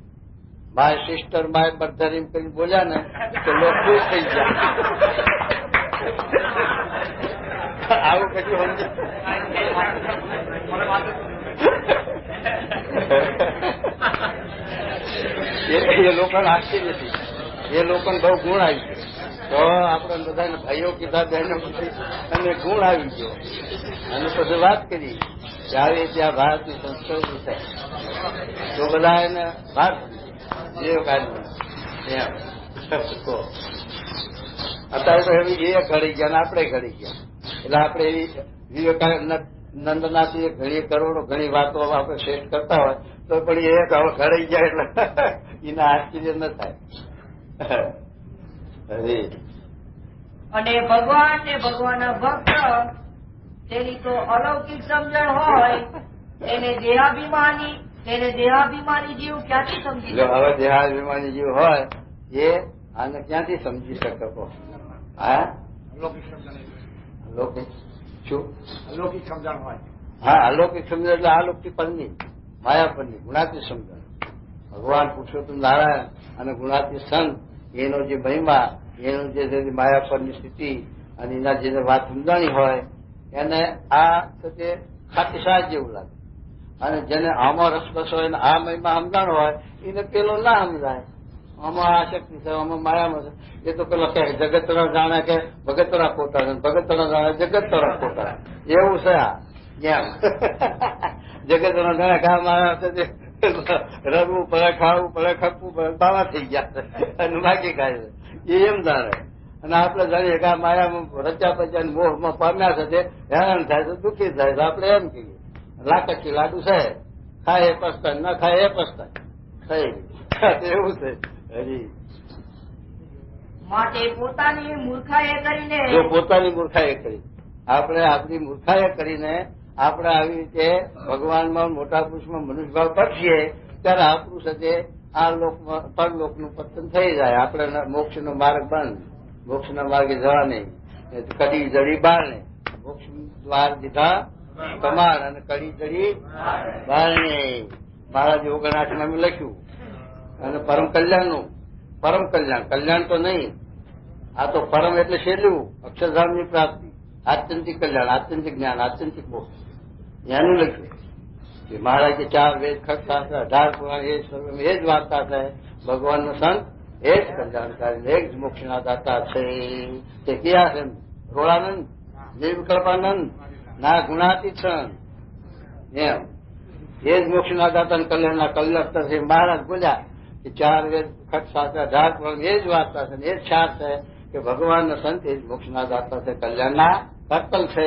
માય સિસ્ટર માય બ્રધર એમ કરીને બોલ્યા ને તો લોકો ખુશ થઈ ગયા. આવું કશું સમજે એ લોકોને આશ્ચર્ય નથી, એ લોકોને બહુ ગુણ આવી ગયો. તો આપણે બધાને ભાઈઓ કીધા, બહેનો કીધી, અને ગુણ આવી ગયો. અને પછી વાત કરી કે આવી ત્યાં ભારતની સંસ્કૃતિ છે તો બધા એને વાત અત્યારે તો એવી એ ઘડી ગયા ને આપણે ઘડી ગયા. એટલે આપણે એવી વિવેકાનંદનાથી ઘણી કરોડો ઘણી વાતો આપણે શેર કરતા હોય તો પણ એ ઘડી ગયા એટલે એના આશ્ચર્ય ન થાય. અને ભગવાન ને ભગવાનના ભક્ત તેની તો અલૌકિક સમજણ હોય, એને દેહાભિમાની જીવ ક્યાંથી સમજી શકે? હવે દેહાભિમાની જીવ હોય એ આને ક્યાંથી સમજી શકે? હા અલૌકિક શું? અલૌકિક સમજણ હોય. હા અલૌકિક સમજણ એટલે આલોકિક પરની માયાપરની ગુણાતી સમજણ. ભગવાન પુરુષોત્તમ નારાયણ અને ગુણાતી સંત એનો જે મહિમા, એનું જે માયાપરની સ્થિતિ અને એના જે વાત સમજાણી હોય એને આ ખાતી સાજ જેવું લાગે. અને જેને આમાં રસબસ હોય ને આ મહિમા સમજાણો હોય એને પેલો ના સમજાય. આમાં આ શક્તિ છે, આમાં માયામાં છે. એ તો પેલો કે જગત તરફ જાણે કે ભગત તરફ ખોટા છે, ભગત તરફ જાણે જગત તરફ ખોટા. એવું છે આ એમ. જગત તરફ જાણે કે આ માયા રડવું પડે, ખાવું પડે, ખપવું પડે, બાવા થઈ ગયા અને બાકી ખાય છે એ એમ જાણે. અને આપણે જાણીએ કે આ માયામાં રચ્યા પચ્યા મોહમાં પામ્યા છે તે હેરાન થાય છે, દુઃખી થાય છે. આપણે એમ કહીએ લાકડકી લાડુ છે, ખાય એ પસ્તાય, ન ખાય એ પસ્તાય. થઈ એવું છે હજી. માટે પોતાની મૂર્ખાએ કરીને, જો પોતાની મૂર્ખાએ કરી, આપણે આપણી મૂર્ખાએ કરીને આપણે આવી રીતે ભગવાનમાં મોટા પુરુષમાં મનુષ્યભાવ પડશે ત્યારે આપણું સાથે આ લોકમાં પરલોકનું પતન થઈ જાય. આપણે મોક્ષનો માર્ગ બંધ, મોક્ષના માર્ગે જવા નહીં. કડી જડી બાર ને મોક્ષ દ્વાર દીધા કમાડ અને કડી જડી બાર ને. મહારાજ 59 લખ્યું. અને પરમ કલ્યાણનું, પરમ કલ્યાણ, કલ્યાણ તો નહીં, આ તો પરમ એટલે છેલ્લું અક્ષરધામની પ્રાપ્તિ, આત્યંતિક કલ્યાણ, આત્યંતિક જ્ઞાન, આત્યંતિક મોક્ષ એનું લખ્યું. મહારાજે 4 વેદ, ખટ શાસ્ત્ર, 18 પુરાણ એ જ વાર્તા છે. ભગવાનનો સંત એ જ કલ્યાણકારી, એ જ મોક્ષના દાતા છે. તે ક્યાં છે? રોળાનંદ, નિર્વિકલ્પાનંદ, ના ગુણાતીત સંત એમ એ જ મોક્ષના દાતા કલ્યાણના કલ્યાણ છે. મહારાજ બોલ્યા કે 4 વેદ, ખટ શાસ્ત્ર, 18 પુરાણ એ જ વાર્તા છે, એ જ સાર છે કે ભગવાનનો સંત એ જ મોક્ષના દાતા છે, કલ્યાણના કર્તલ છે.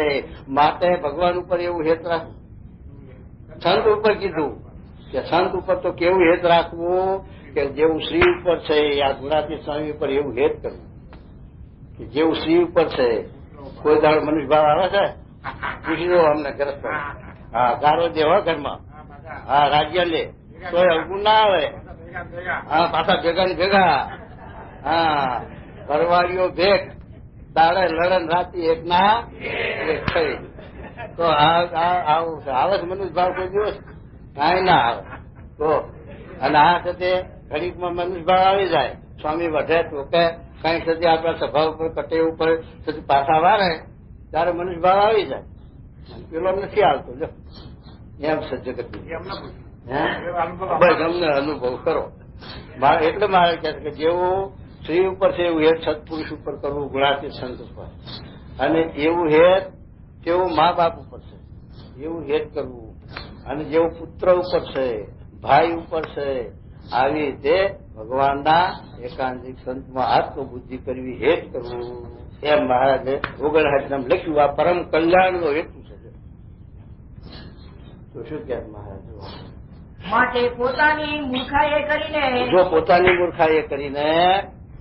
માટે ભગવાન ઉપર એવું હેત રાખવું. સંત ઉપર કીધું કે સંત ઉપર તો કેવું હેત રાખવું કે જેવું શ્રી ઉપર છે આ ગુણાતી સ્વામી ઉપર એવું હેત કરવું કે જેવું શ્રી ઉપર છે. કોઈ દાડો મનુષ્ય ભાવ આવે છે પૂછી દો અમને ગરજ પડે. હા ગારો દેવા ઘરમાં, હા રાજ્ય લે તો અવગુણ ના આવે. હા પાછા ભેગા ને ભેગા, હા પરવાળીઓ ભેગ, દાડે લડન રાતી એક ના એક થઈ. તો આવું છે. આવે છે મનુષ્ય ભાવ કોઈ દિવસ કાંઈ ના આવે. તો અને આ સાથે ઘડીકમાં મનુષ્ય ભાવ આવી જાય. સ્વામી વધે તો કે કઈ સદી આપણા સ્વભાવ ઉપર કટે ઉપર સદી પાછા વારે ત્યારે મનુષ્ય ભાવ આવી જાય. પેલો નથી આવતો. જો એમ છે જગત. બસ અમને અનુભવ કરો. એટલે મારે કહે છે કે જેવું સ્ત્રી ઉપર છે એવું હેત સત્પુરુષ ઉપર કરવું, ગુણાતીત સંત ઉપર. અને એવું હેત જેવું મા બાપ ઉપર છે એવું હેત કરવું. અને જેવું પુત્ર ઉપર છે, ભાઈ ઉપર છે, આવી રીતે ભગવાનના એકાંતિક સંતમાં આત્મબુદ્ધિ કરવી, હેત કરવું. એમ મહારાજે 59 લખ્યું. આ પરમ કલ્યાણનો હેતુ છે. તો શું કહે મહારાજ? માટે પોતાની મૂર્ખાએ કરીને, જો પોતાની મૂર્ખાએ કરીને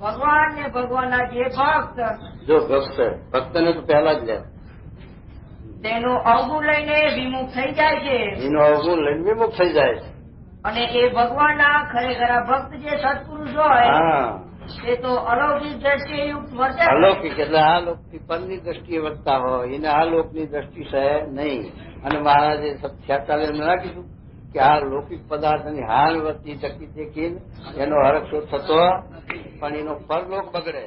ભગવાન ને ભગવાનના જે ભક્ત, જો ભક્તને તો પહેલા જ લે, તેનું અવગુણ લઈને વિમુખ થઈ જાય છે. એનો અવગુણ લઈને વિમુખ થઈ જાય છે. અને એ ભગવાનના ખરેખર ભક્ત જે સત્પુરુષ હોય હા, તે તો અલૌકિક દ્રષ્ટિએ યુક્ત વર્તે. અલૌકિક એટલે આ લોકથી પરની દ્રષ્ટિએ વધતા હોય એને આ લોકની દ્રષ્ટિ છે નહીં. અને મહારાજે 46 ના કીધું કે આ લૌકિક પદાર્થની હાલ વધતી ટકી દેખીને એનો હરખ થતો પણ એનો પરલોક બગડે.